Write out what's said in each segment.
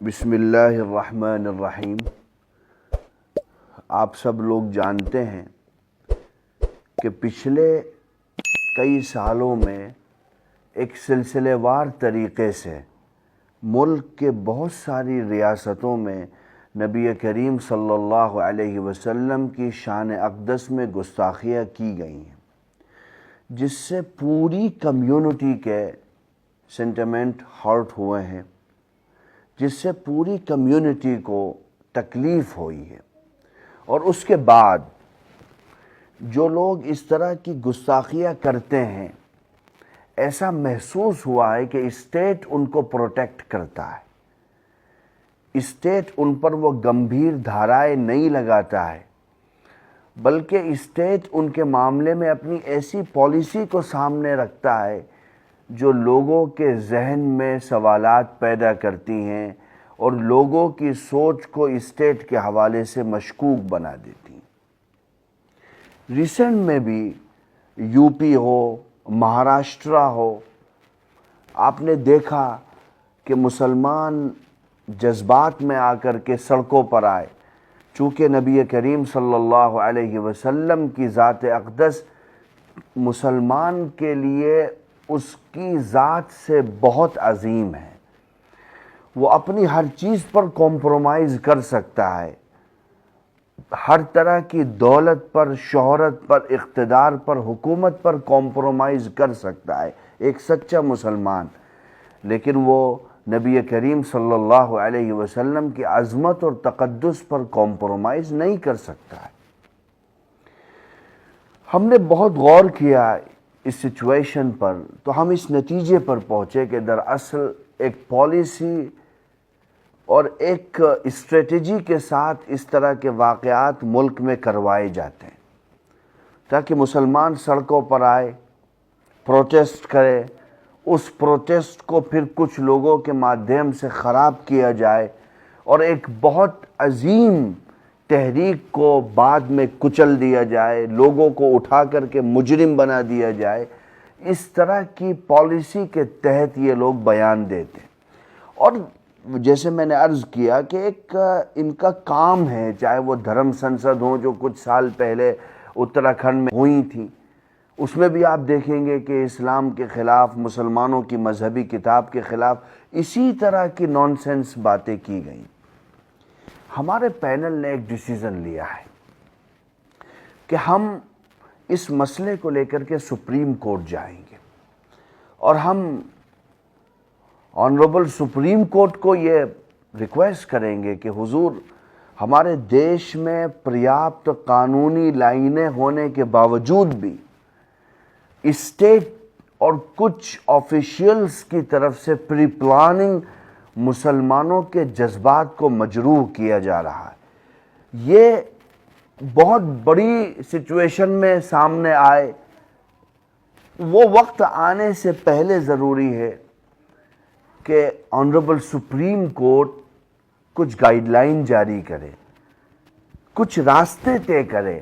بسم اللہ الرحمن الرحیم۔ آپ سب لوگ جانتے ہیں کہ پچھلے کئی سالوں میں ایک سلسلے وار طریقے سے ملک کے بہت ساری ریاستوں میں نبی کریم صلی اللہ علیہ وسلم کی شان اقدس میں گستاخیاں کی گئی ہیں، جس سے پوری کمیونٹی کے سینٹیمنٹ ہرٹ ہوئے ہیں، جس سے پوری کمیونٹی کو تکلیف ہوئی ہے۔ اور اس کے بعد جو لوگ اس طرح کی گستاخیاں کرتے ہیں، ایسا محسوس ہوا ہے کہ اسٹیٹ ان کو پروٹیکٹ کرتا ہے، اسٹیٹ ان پر وہ گمبھیر دھارائیں نہیں لگاتا ہے، بلکہ اسٹیٹ ان کے معاملے میں اپنی ایسی پالیسی کو سامنے رکھتا ہے جو لوگوں کے ذہن میں سوالات پیدا کرتی ہیں اور لوگوں کی سوچ کو اسٹیٹ کے حوالے سے مشکوک بنا دیتی ہیں۔ ریسنٹ میں بھی یو پی ہو، مہاراشٹرا ہو، آپ نے دیکھا کہ مسلمان جذبات میں آ کر کے سڑکوں پر آئے، چونکہ نبی کریم صلی اللہ علیہ وسلم کی ذات اقدس مسلمان کے لیے اس کی ذات سے بہت عظیم ہے۔ وہ اپنی ہر چیز پر کمپرومائز کر سکتا ہے، ہر طرح کی دولت پر، شہرت پر، اقتدار پر، حکومت پر کمپرومائز کر سکتا ہے ایک سچا مسلمان، لیکن وہ نبی کریم صلی اللہ علیہ وسلم کی عظمت اور تقدس پر کمپرومائز نہیں کر سکتا ہے۔ ہم نے بہت غور کیا اس سچویشن پر، تو ہم اس نتیجے پر پہنچے کہ دراصل ایک پالیسی اور ایک اسٹریٹجی کے ساتھ اس طرح کے واقعات ملک میں کروائے جاتے ہیں تاکہ مسلمان سڑکوں پر آئے، پروٹیسٹ کرے، اس پروٹیسٹ کو پھر کچھ لوگوں کے مادھیم سے خراب کیا جائے اور ایک بہت عظیم تحریک کو بعد میں کچل دیا جائے، لوگوں کو اٹھا کر کے مجرم بنا دیا جائے۔ اس طرح کی پالیسی کے تحت یہ لوگ بیان دیتے ہیں، اور جیسے میں نے عرض کیا کہ ایک ان کا کام ہے، چاہے وہ دھرم سنسد ہوں جو کچھ سال پہلے اتراکھنڈ میں ہوئی تھیں، اس میں بھی آپ دیکھیں گے کہ اسلام کے خلاف، مسلمانوں کی مذہبی کتاب کے خلاف اسی طرح کی نان سینس باتیں کی گئیں۔ ہمارے پینل نے ایک ڈیسیژن لیا ہے کہ ہم اس مسئلے کو لے کر کے سپریم کورٹ جائیں گے، اور ہم آنریبل سپریم کورٹ کو یہ ریکویسٹ کریں گے کہ حضور، ہمارے دیش میں پریاپت قانونی لائنیں ہونے کے باوجود بھی اسٹیٹ اور کچھ آفیشیلز کی طرف سے پری پلاننگ مسلمانوں کے جذبات کو مجروح کیا جا رہا ہے۔ یہ بہت بڑی سچویشن میں سامنے آئے، وہ وقت آنے سے پہلے ضروری ہے کہ آنریبل سپریم کورٹ کچھ گائیڈ لائن جاری کرے، کچھ راستے طے کرے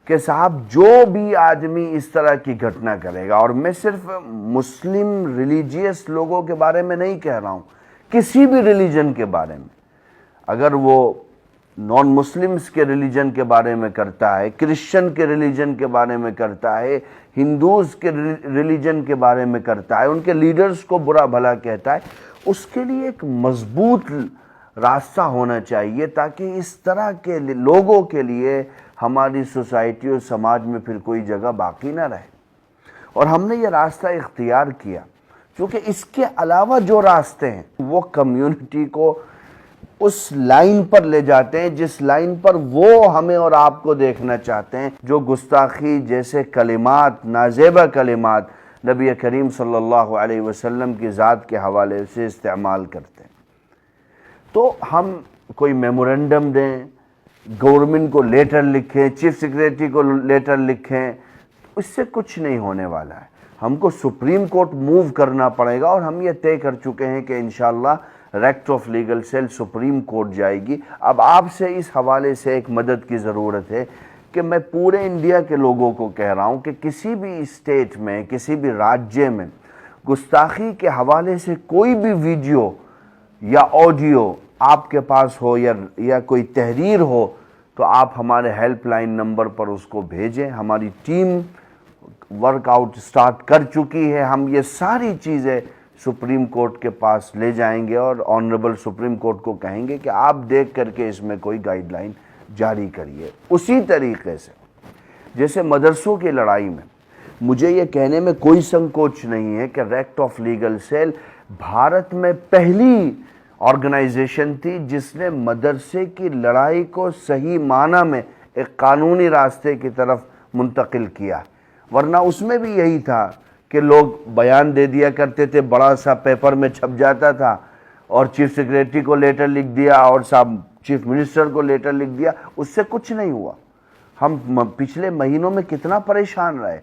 کہ صاحب جو بھی آدمی اس طرح کی گھٹنا کرے گا، اور میں صرف مسلم ریلیجیس لوگوں کے بارے میں نہیں کہہ رہا ہوں، کسی بھی ریلیجن کے بارے میں، اگر وہ نان مسلمز کے ریلیجن کے بارے میں کرتا ہے، کرسچن کے ریلیجن کے بارے میں کرتا ہے، ہندوز کے ریلیجن کے بارے میں کرتا ہے، ان کے لیڈرز کو برا بھلا کہتا ہے، اس کے لیے ایک مضبوط راستہ ہونا چاہیے تاکہ اس طرح کے لوگوں کے لیے ہماری سوسائٹی اور سماج میں پھر کوئی جگہ باقی نہ رہے۔ اور ہم نے یہ راستہ اختیار کیا کیونکہ اس کے علاوہ جو راستے ہیں وہ کمیونٹی کو اس لائن پر لے جاتے ہیں جس لائن پر وہ ہمیں اور آپ کو دیکھنا چاہتے ہیں، جو گستاخی جیسے کلمات، نازیبا کلمات نبی کریم صلی اللہ علیہ وسلم کی ذات کے حوالے سے استعمال کرتے ہیں۔ تو ہم کوئی میمورنڈم دیں، گورنمنٹ کو لیٹر لکھیں، چیف سیکریٹری کو لیٹر لکھیں، اس سے کچھ نہیں ہونے والا ہے۔ ہم کو سپریم کورٹ موو کرنا پڑے گا، اور ہم یہ طے کر چکے ہیں کہ انشاءاللہ racket of legal cell Supreme Court جائے گی۔ اب آپ سے اس حوالے سے ایک مدد کی ضرورت ہے کہ میں پورے انڈیا کے لوگوں کو کہہ رہا ہوں کہ کسی بھی اسٹیٹ میں، کسی بھی راجیہ میں گستاخی کے حوالے سے کوئی بھی ویڈیو یا آڈیو آپ کے پاس ہو یا کوئی تحریر ہو تو آپ ہمارے ہیلپ لائن نمبر پر اس کو بھیجیں. ہماری ٹیم ورک آؤٹ سٹارٹ کر چکی ہے. ہم یہ ساری چیزیں سپریم کورٹ کے پاس لے جائیں گے اور آنریبل سپریم کورٹ کو کہیں گے کہ آپ دیکھ کر کے اس میں کوئی گائیڈ لائن جاری کریے. اسی طریقے سے جیسے مدرسوں کی لڑائی میں مجھے یہ کہنے میں کوئی سنکوچ نہیں ہے کہ racket of legal cell Bharat میں پہلی آرگنائزیشن تھی جس نے مدرسے کی لڑائی کو صحیح معنی میں ایک قانونی راستے کی طرف منتقل کیا. ورنہ اس میں بھی یہی تھا کہ لوگ بیان دے دیا کرتے تھے, بڑا سا پیپر میں چھپ جاتا تھا اور چیف سیکریٹری کو لیٹر لکھ دیا اور صاحب چیف منسٹر کو لیٹر لکھ دیا, اس سے کچھ نہیں ہوا. ہم پچھلے مہینوں میں کتنا پریشان رہے,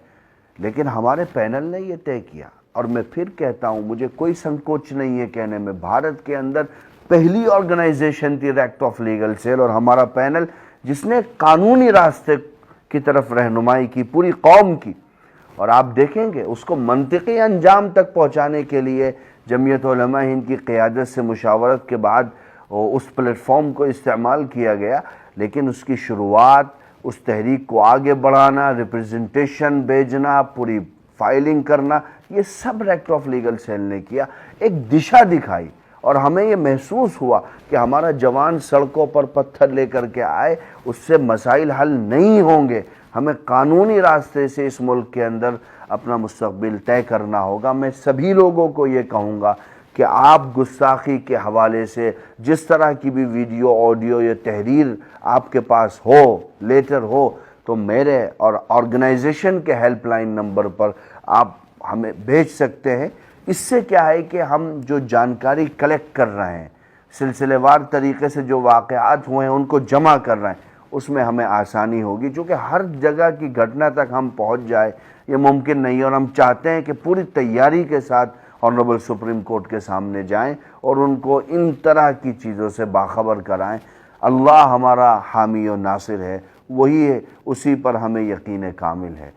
لیکن ہمارے پینل نے یہ طے کیا. اور میں پھر کہتا ہوں, مجھے کوئی سنکوچ نہیں ہے کہنے میں, بھارت کے اندر پہلی آرگنائزیشن تھی ریکٹ آف لیگل سیل اور ہمارا پینل جس نے قانونی راستے کی طرف رہنمائی کی پوری قوم کی. اور آپ دیکھیں گے اس کو منطقی انجام تک پہنچانے کے لیے جمعیت علماء ہند کی قیادت سے مشاورت کے بعد اس پلیٹ فارم کو استعمال کیا گیا. لیکن اس کی شروعات, اس تحریک کو آگے بڑھانا, ریپرزنٹیشن بھیجنا, پوری فائلنگ کرنا, یہ سب ریکٹ آف لیگل سیل نے کیا. ایک دشا دکھائی اور ہمیں یہ محسوس ہوا کہ ہمارا جوان سڑکوں پر پتھر لے کر کے آئے, اس سے مسائل حل نہیں ہوں گے. ہمیں قانونی راستے سے اس ملک کے اندر اپنا مستقبل طے کرنا ہوگا. میں سبھی لوگوں کو یہ کہوں گا کہ آپ گستاخی کے حوالے سے جس طرح کی بھی ویڈیو, آڈیو یا تحریر آپ کے پاس ہو, لیٹر ہو, تو میرے اور آرگنائزیشن کے ہیلپ لائن نمبر پر آپ ہمیں بھیج سکتے ہیں. اس سے کیا ہے کہ ہم جو جانکاری کلیکٹ کر رہے ہیں, سلسلے وار طریقے سے جو واقعات ہوئے ہیں ان کو جمع کر رہے ہیں, اس میں ہمیں آسانی ہوگی. چونکہ ہر جگہ کی گھٹنا تک ہم پہنچ جائے یہ ممکن نہیں ہے, اور ہم چاہتے ہیں کہ پوری تیاری کے ساتھ آنریبل سپریم کورٹ کے سامنے جائیں اور ان کو ان طرح کی چیزوں سے باخبر کرائیں. اللہ ہمارا حامی و ناصر ہے, وہی ہے, اسی پر ہمیں یقین کامل ہے.